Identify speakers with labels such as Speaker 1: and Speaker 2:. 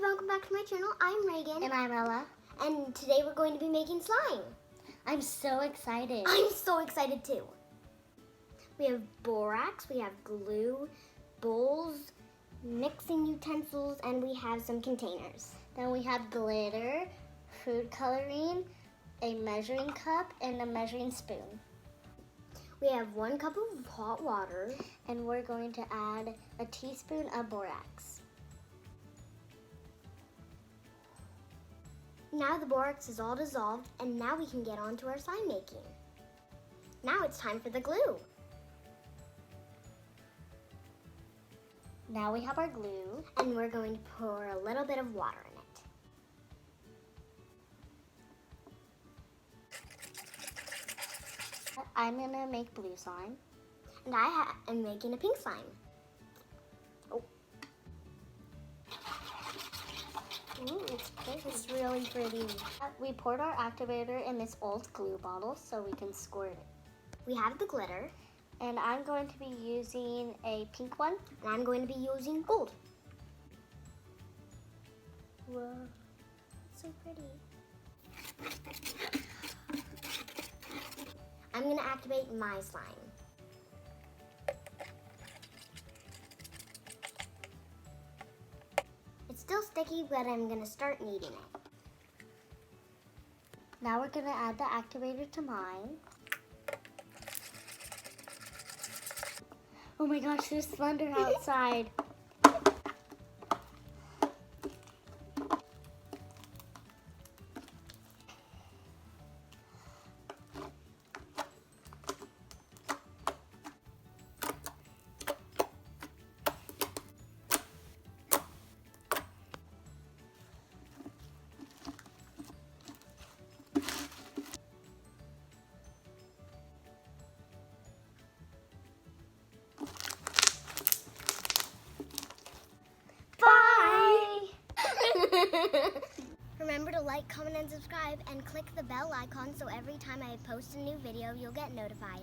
Speaker 1: welcome back to my channel. I'm Reagan.
Speaker 2: And I'm Ella.
Speaker 1: And today we're going to be making slime.
Speaker 2: I'm so excited.
Speaker 1: I'm so excited too. We have borax, we have glue, bowls, mixing utensils, and we have some containers.
Speaker 2: Then we have glitter, food coloring, a measuring cup, and a measuring spoon.
Speaker 1: We have 1 cup of hot water.
Speaker 2: And we're going to add a teaspoon of borax.
Speaker 1: Now the borax is all dissolved, and now we can get on to our slime making. Now it's time for the glue.
Speaker 2: Now we have our glue.
Speaker 1: And we're going to pour a little bit of water in it.
Speaker 2: I'm gonna make blue slime.
Speaker 1: And I am making a pink slime. Oh.
Speaker 2: Ooh, it's really pretty. We poured our activator in this old glue bottle so we can squirt it.
Speaker 1: We have the glitter.
Speaker 2: And I'm going to be using a pink one.
Speaker 1: And I'm going to be using gold.
Speaker 2: Whoa, so pretty.
Speaker 1: I'm going to activate my slime. It's still sticky, but I'm going to start kneading it.
Speaker 2: Now we're gonna add the activator to mine. Oh my gosh, there's thunder outside.
Speaker 1: Remember to like, comment, and subscribe, and click the bell icon so every time I post a new video, you'll get notified.